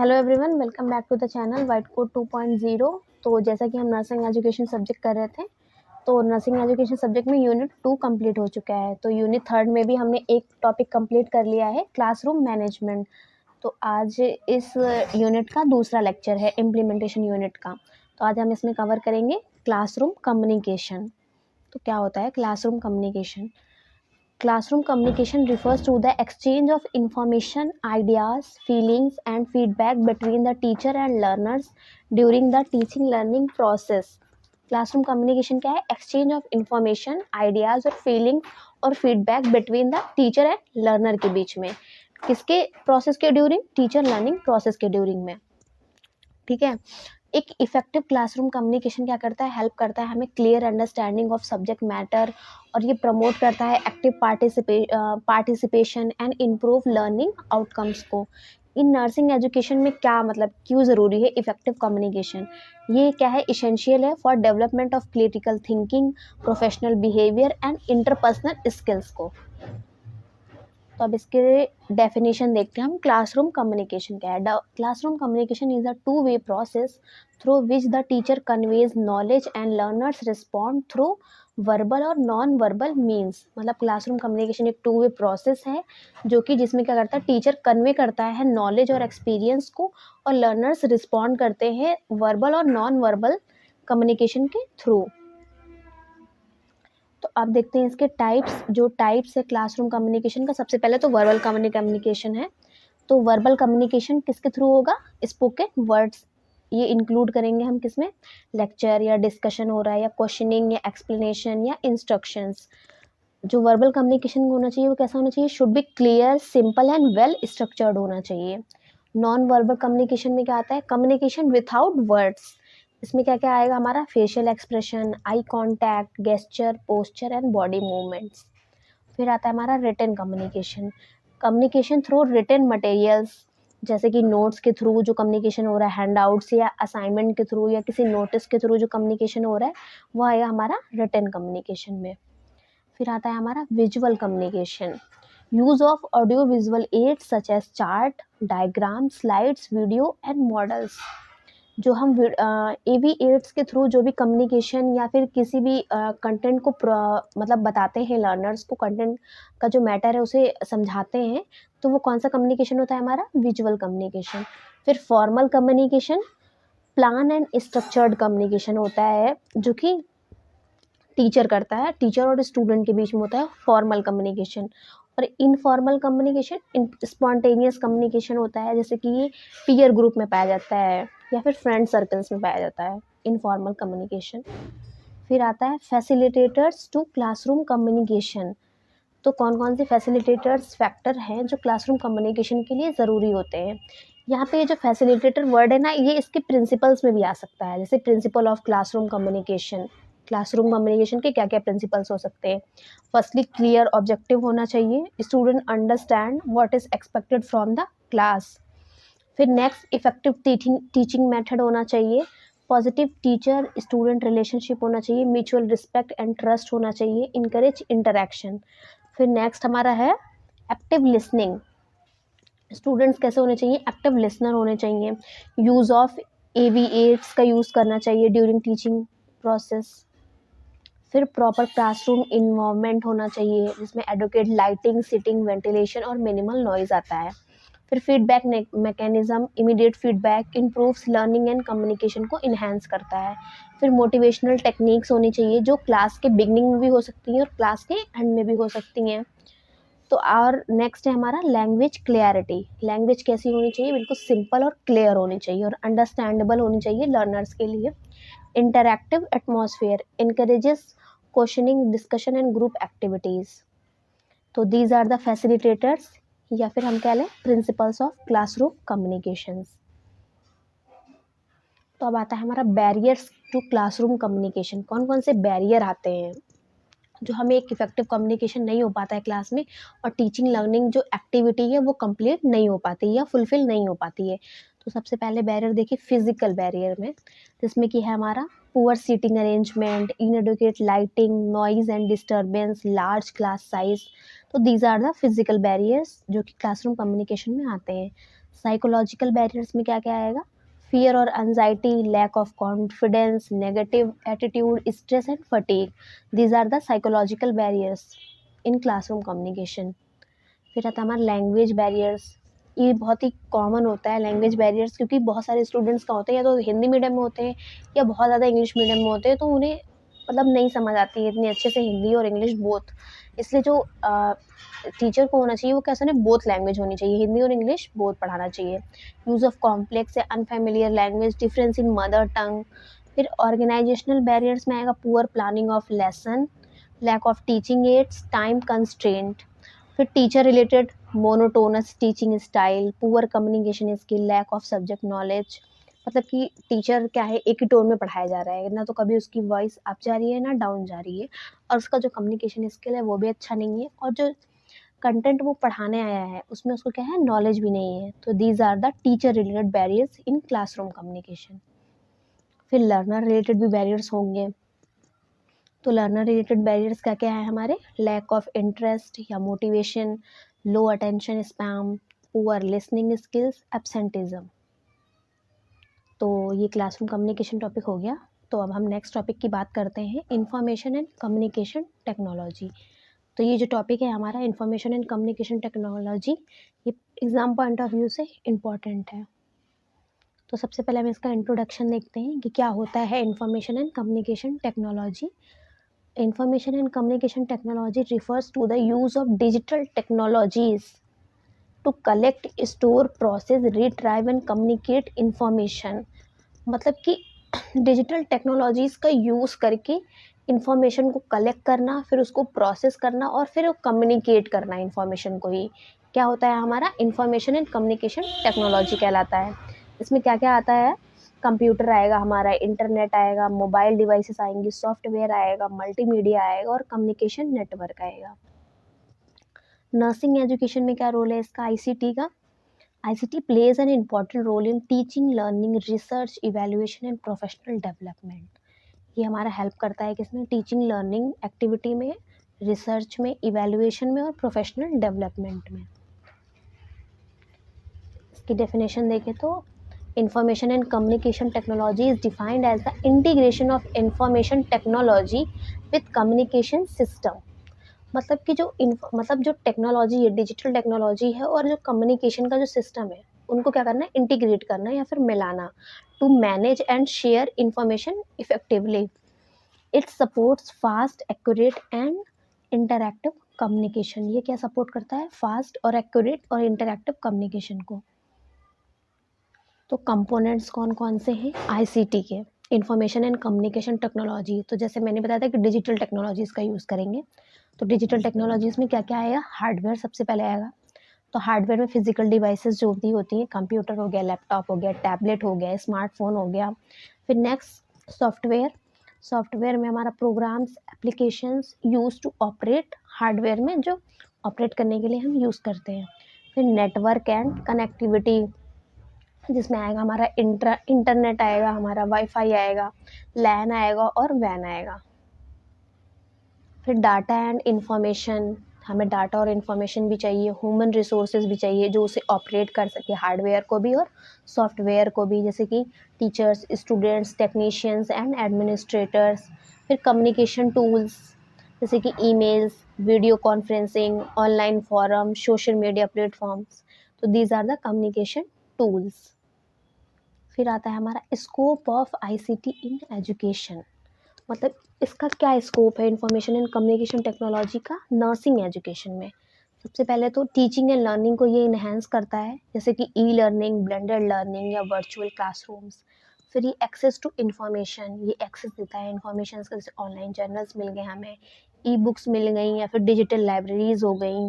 Hello everyone, welcome back to the channel white code 2.0। तो जैसा कि हम नर्सिंग एजुकेशन सब्जेक्ट कर रहे थे, तो नर्सिंग एजुकेशन सब्जेक्ट में यूनिट 2 कंप्लीट हो चुका है। तो यूनिट 3 में भी हमने एक टॉपिक कंप्लीट कर लिया है, क्लासरूम मैनेजमेंट। तो आज इस यूनिट का दूसरा लेक्चर है, इम्प्लीमेंटेशन यूनिट का। तो आज हम इसमें कवर करेंगे क्लासरूम कम्युनिकेशन। तो क्या होता है classroom communication? Classroom communication refers to the exchange of information, ideas, feelings, and feedback between the teacher and learners during the teaching learning process. Classroom communication क्या है? Exchange of information, ideas और feeling और feedback between the teacher and learner के बीच में। किसके process के during? Teacher learning process के during में। ठीक है। एक इफेक्टिव क्लासरूम कम्युनिकेशन क्या करता है? हेल्प करता है हमें clear understanding of subject matter, और ये प्रमोट करता है active participation and improve learning outcomes को। इन नर्सिंग एजुकेशन में क्या मतलब क्यों ज़रूरी है इफेक्टिव कम्युनिकेशन? ये क्या है? इसेंशियल है for development of critical thinking, professional behaviour and interpersonal skills को। तो अब इसके डेफिनेशन देखते हैं हम। क्लासरूम कम्युनिकेशन क्या है? Classroom communication is a two way process through which the teacher conveys knowledge and learners respond through verbal और नॉन वर्बल मीन्स। मतलब क्लासरूम कम्युनिकेशन एक टू वे प्रोसेस है जो कि जिसमें क्या करता है? टीचर कन्वे करता है नॉलेज और एक्सपीरियंस को, और लर्नर्स रिस्पॉन्ड करते हैं वर्बल और नॉन वर्बल कम्युनिकेशन के थ्रू। तो अब देखते हैं इसके टाइप्स। जो टाइप्स है क्लासरूम कम्युनिकेशन का, सबसे पहले तो वर्बल कम्युनिकेशन है। तो वर्बल कम्युनिकेशन किसके थ्रू होगा? Spoken words. ये इंक्लूड करेंगे हम किसमें? लेक्चर या डिस्कशन हो रहा है, या क्वेश्चनिंग या एक्सप्लेनेशन या इंस्ट्रक्शंस। जो वर्बल कम्युनिकेशन होना चाहिए वो कैसा होना चाहिए? Should be clear, simple and well structured होना चाहिए। नॉन वर्बल कम्युनिकेशन में क्या आता है? Communication without words. इसमें क्या क्या आएगा हमारा? Facial expression, eye contact, gesture, posture and body movements. फिर आता है हमारा written communication. Communication through written materials, जैसे कि नोट्स के थ्रू जो कम्युनिकेशन हो रहा है, हैंड आउट्स या असाइनमेंट के थ्रू या किसी नोटिस के थ्रू जो कम्युनिकेशन हो रहा है, वो आएगा हमारा रिटन कम्युनिकेशन में। फिर आता है हमारा visual communication. Use of audio visual aids such as chart, diagram, slides, video and models. जो हम AV एड्स के थ्रू जो भी कम्युनिकेशन या फिर किसी भी कंटेंट को मतलब बताते हैं लर्नर्स को, कंटेंट का जो मैटर है उसे समझाते हैं, तो वो कौन सा कम्युनिकेशन होता है हमारा? Visual communication. फिर formal communication plan and structured communication होता है, जो कि टीचर करता है, टीचर और स्टूडेंट के बीच में होता है फॉर्मल कम्युनिकेशन। और इनफॉर्मल कम्युनिकेशन स्पॉन्टेनियस कम्युनिकेशन होता है, जैसे कि ये पीयर ग्रुप में पाया जाता है या फिर फ्रेंड सर्कल्स में पाया जाता है, इनफॉर्मल कम्युनिकेशन। फिर आता है फैसिलिटेटर्स टू क्लासरूम कम्युनिकेशन। तो कौन कौन से फैसिलिटेटर्स फैक्टर हैं जो क्लासरूम कम्युनिकेशन के लिए ज़रूरी होते हैं? यहाँ पे ये जो फैसिलिटेटर वर्ड है ना, ये इसके प्रिंसिपल्स में भी आ सकता है, जैसे principle of classroom communication. Classroom communication के क्या क्या प्रिंसिपल्स हो सकते हैं? फर्स्टली क्लियर ऑब्जेक्टिव होना चाहिए, student understand what is expected from the class. फिर नेक्स्ट इफेक्टिव टीचिंग मेथड होना चाहिए, पॉजिटिव टीचर स्टूडेंट रिलेशनशिप होना चाहिए, म्यूचुअल रिस्पेक्ट एंड ट्रस्ट होना चाहिए, इनकरेज इंटरेक्शन। फिर नेक्स्ट हमारा है एक्टिव लिसनिंग। स्टूडेंट्स कैसे होने चाहिए? एक्टिव लिसनर होने चाहिए। यूज़ ऑफ AV एड्स का यूज़ करना चाहिए ड्यूरिंग टीचिंग प्रोसेस। फिर प्रॉपर क्लासरूम इन्वायरमेंट होना चाहिए, जिसमें एडुकेट लाइटिंग, सीटिंग, वेंटिलेशन और मिनिमल नॉइज आता है। फिर feedback mechanism, immediate feedback improves learning and communication को इन्हेंस करता है। फिर मोटिवेशनल टेक्निक्स होनी चाहिए, जो क्लास के बिगनिंग में भी हो सकती हैं और क्लास के एंड में भी हो सकती हैं। तो और नेक्स्ट है हमारा लैंग्वेज क्लियरिटी। लैंग्वेज कैसी होनी चाहिए? बिल्कुल सिंपल और क्लियर होनी चाहिए और अंडरस्टैंडेबल होनी चाहिए लर्नर्स के लिए। Interactive atmosphere encourages questioning, discussion and group activities. तो दीज आर द फैसिलिटेटर्स, या फिर हम कह लें प्रिंसिपल्स ऑफ क्लासरूम कम्युनिकेशंस। तो अब आता है हमारा बैरियर्स टू क्लासरूम कम्युनिकेशन। कौन कौन से बैरियर आते हैं जो हमें एक इफेक्टिव कम्युनिकेशन नहीं हो पाता है क्लास में, और टीचिंग लर्निंग जो एक्टिविटी है वो कंप्लीट नहीं हो पाती या फुलफिल नहीं हो पाती है? तो सबसे पहले बैरियर देखिए फिजिकल बैरियर में, जिसमें कि है हमारा poor seating arrangement, inadequate lighting, noise and disturbance, large class size. तो these are the physical barriers जो कि क्लासरूम कम्युनिकेशन में आते हैं। साइकोलॉजिकल बैरियर्स में क्या क्या आएगा? फियर और anxiety, lack of confidence, negative attitude, stress and fatigue, these are the psychological barriers in classroom communication. फिर आता है हमारा लैंग्वेज बैरियर्स। ये बहुत ही कॉमन होता है लैंग्वेज बैरियर्स, क्योंकि बहुत सारे स्टूडेंट्स का होते हैं या तो हिंदी मीडियम में होते हैं या बहुत ज़्यादा इंग्लिश मीडियम में होते हैं, तो उन्हें मतलब नहीं समझ आती है इतनी अच्छे से हिंदी और इंग्लिश बोथ। इसलिए जो टीचर को होना चाहिए वो कैसा ना, बोथ लैंग्वेज होनी चाहिए, हिंदी और इंग्लिश बोथ पढ़ाना चाहिए। यूज़ ऑफ कॉम्प्लेक्स या unfamiliar language, difference in mother tongue. फिर ऑर्गेनाइजेशनल बैरियर्स में आएगा poor planning of lesson, lack of teaching aids, time constraint. फिर teacher related monotonous teaching style, poor communication skill, lack of subject knowledge. मतलब कि teacher क्या है, एक ही tone में पढ़ाया जा रहा है ना, तो कभी उसकी वॉइस अप जा रही है ना डाउन जा रही है, और उसका जो कम्युनिकेशन स्किल है वो भी अच्छा नहीं है, और जो कंटेंट वो पढ़ाने आया है उसमें उसको क्या है, नॉलेज भी नहीं है। तो these are the teacher related barriers in classroom communication. फिर लर्नर रिलेटेड भी बैरियर्स होंगे। तो लर्नर रिलेटेड बैरियर्स क्या क्या है हमारे? लैक ऑफ इंटरेस्ट या motivation, low attention span, poor listening skills, absenteeism. तो ये क्लासरूम कम्युनिकेशन टॉपिक हो गया। तो अब हम नेक्स्ट टॉपिक की बात करते हैं, इंफॉर्मेशन एंड कम्युनिकेशन टेक्नोलॉजी। तो ये जो टॉपिक है हमारा इंफॉर्मेशन एंड कम्युनिकेशन टेक्नोलॉजी, ये एग्ज़ाम पॉइंट ऑफ व्यू से इम्पॉर्टेंट है। तो सबसे पहले हम इसका इंट्रोडक्शन देखते हैं कि क्या होता है information and communication technology. Information and communication technology refers to the use of digital technologies to collect, store, process, retrieve and communicate information। मतलब कि डिजिटल टेक्नोलॉजीज़ का यूज़ करके इंफॉर्मेशन को कलेक्ट करना, फिर उसको प्रोसेस करना और फिर कम्युनिकेट करना इंफॉर्मेशन को ही क्या होता है हमारा इंफॉर्मेशन एंड कम्युनिकेशन टेक्नोलॉजी कहलाता है। इसमें क्या क्या आता है? कंप्यूटर आएगा हमारा, इंटरनेट आएगा, मोबाइल डिवाइसेस आएंगी, सॉफ्टवेयर आएगा, मल्टीमीडिया आएगा और कम्युनिकेशन नेटवर्क आएगा। नर्सिंग एजुकेशन में क्या रोल है इसका? आईसीटी का। ICT plays an important role in teaching, learning, research, evaluation and professional development. ये हमारा हेल्प करता है किसमें? टीचिंग लर्निंग एक्टिविटी में, रिसर्च में, इवैल्यूएशन में और प्रोफेशनल डेवलपमेंट में। इसकी डेफिनेशन देखें तो information and communication technology is defined as the integration of information technology with communication system. मतलब कि जो टेक्नोलॉजी है, डिजिटल टेक्नोलॉजी है, और जो कम्युनिकेशन का जो सिस्टम है, उनको क्या करना है? इंटीग्रेट करना या फिर मिलाना, to manage and share information effectively. It supports fast, accurate and interactive communication. ये क्या सपोर्ट करता है? फास्ट और एक्यूरेट और इंटरैक्टिव कम्युनिकेशन को। तो कंपोनेंट्स कौन कौन से हैं आईसीटी के? इंफॉर्मेशन एंड कम्युनिकेशन टेक्नोलॉजी, तो जैसे मैंने बताया था कि डिजिटल टेक्नोलॉजीज़ का यूज़ करेंगे। तो डिजिटल टेक्नोलॉजीज़ में क्या क्या आएगा? हार्डवेयर सबसे पहले आएगा। तो हार्डवेयर में फिजिकल डिवाइसेस जो भी होती हैं, कंप्यूटर हो गया, लैपटॉप हो गया, टैबलेट हो गया, स्मार्टफोन हो गया। फिर नेक्स्ट सॉफ्टवेयर। सॉफ्टवेयर में हमारा programs, applications use to operate, hardware में जो ऑपरेट करने के लिए हम यूज़ करते हैं। फिर नेटवर्क एंड कनेक्टिविटी, जिसमें आएगा हमारा इंटरनेट आएगा, हमारा वाईफाई आएगा, लैन आएगा और वैन आएगा। फिर डाटा एंड इंफॉर्मेशन, हमें डाटा और इन्फॉर्मेशन भी चाहिए, ह्यूमन रिसोर्सेज भी चाहिए जो उसे ऑपरेट कर सके, हार्डवेयर को भी और सॉफ्टवेयर को भी, जैसे कि teachers, students, technicians and administrators. फिर कम्युनिकेशन टूल्स, जैसे कि emails, video conferencing, online forum, social media platforms. तो these are the communication tools. फिर आता है हमारा scope of ICT in education. मतलब इसका क्या स्कोप है इंफॉर्मेशन एंड कम्युनिकेशन टेक्नोलॉजी का नर्सिंग एजुकेशन में? सबसे पहले तो टीचिंग एंड लर्निंग को ये इन्हेंस करता है, जैसे कि ई लर्निंग, ब्लेंडेड लर्निंग या वर्चुअल क्लासरूम्स। फिर ये एक्सेस टू इन्फॉर्मेशन, ये एक्सेस देता है इन्फॉर्मेशन का, जैसे ऑनलाइन जर्नल्स मिल गए हमें, ई बुक्स मिल गई या फिर डिजिटल लाइब्रेरीज हो गई।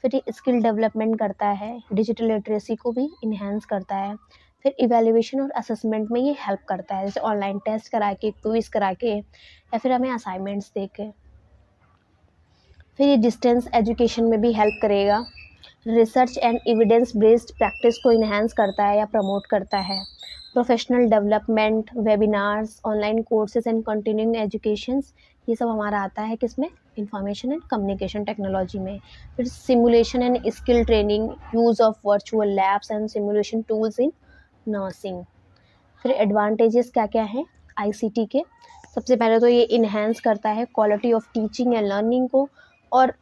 फिर ये स्किल डेवलपमेंट करता है, डिजिटल लिटरेसी को भी इन्हेंस करता है। फिर इवैल्यूएशन और असेसमेंट में ये हेल्प करता है, जैसे ऑनलाइन टेस्ट करा के, क्विज करा के या फिर हमें असाइनमेंट्स दे के। फिर ये डिस्टेंस एजुकेशन में भी हेल्प करेगा, research and evidence based practice को इन्हेंस करता है या प्रमोट करता है। Professional development, webinars, online courses and continuing educations, ये सब हमारा आता है किसमें? इंफॉर्मेशन एंड कम्युनिकेशन टेक्नोलॉजी में। फिर simulation and skill training, use of virtual labs and simulation tools in nursing. फिर एडवांटेजेस क्या क्या हैं आईसीटी के। सबसे पहले तो ये इन्हेंस करता है quality of teaching and learning को, और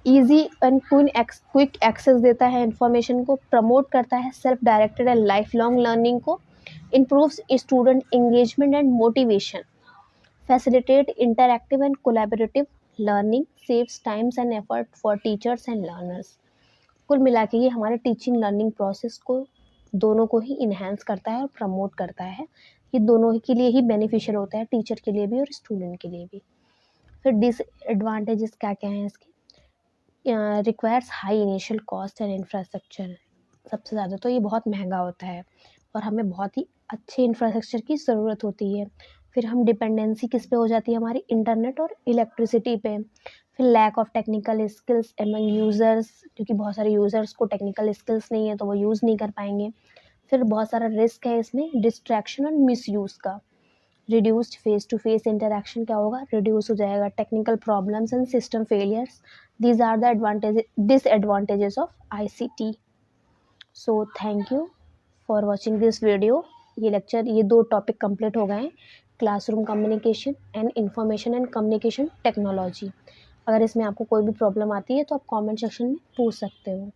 ईजी एंड क्विक एक्सेस देता है इंफॉर्मेशन को, प्रमोट करता है self directed and life long learning को, improves student engagement and motivation, facilitate interactive and collaborative learning, saves times and effort for teachers and learners. कुल मिला के ये हमारे टीचिंग लर्निंग प्रोसेस को दोनों को ही इन्हेंस करता है और प्रमोट करता है। ये दोनों ही के लिए ही बेनिफिशियल होता है, टीचर के लिए भी और स्टूडेंट के लिए भी। फिर डिसएडवांटेजेस क्या क्या हैं इसके। Requires high initial cost and infrastructure. सबसे ज़्यादा तो ये बहुत महंगा होता है और हमें बहुत ही अच्छे इंफ्रास्ट्रक्चर की ज़रूरत होती है। फिर हम डिपेंडेंसी किस पे हो जाती है हमारी, इंटरनेट और इलेक्ट्रिसिटी पे। फिर lack of technical skills among users, क्योंकि बहुत सारे यूज़र्स को टेक्निकल स्किल्स नहीं है तो वो यूज़ नहीं कर पाएंगे। फिर बहुत सारा रिस्क है इसमें डिस्ट्रैक्शन और मिसयूज़ का। Reduced face to face interaction क्या होगा, रिड्यूस हो जाएगा technical problems and system failures. These are the advantages disadvantages of ICT. So thank you for watching this video. ये 2 टॉपिक कंप्लीट हो गए हैं, classroom communication and information and communication technology. अगर इसमें आपको कोई भी प्रॉब्लम आती है तो आप कमेंट सेक्शन में पूछ सकते हो।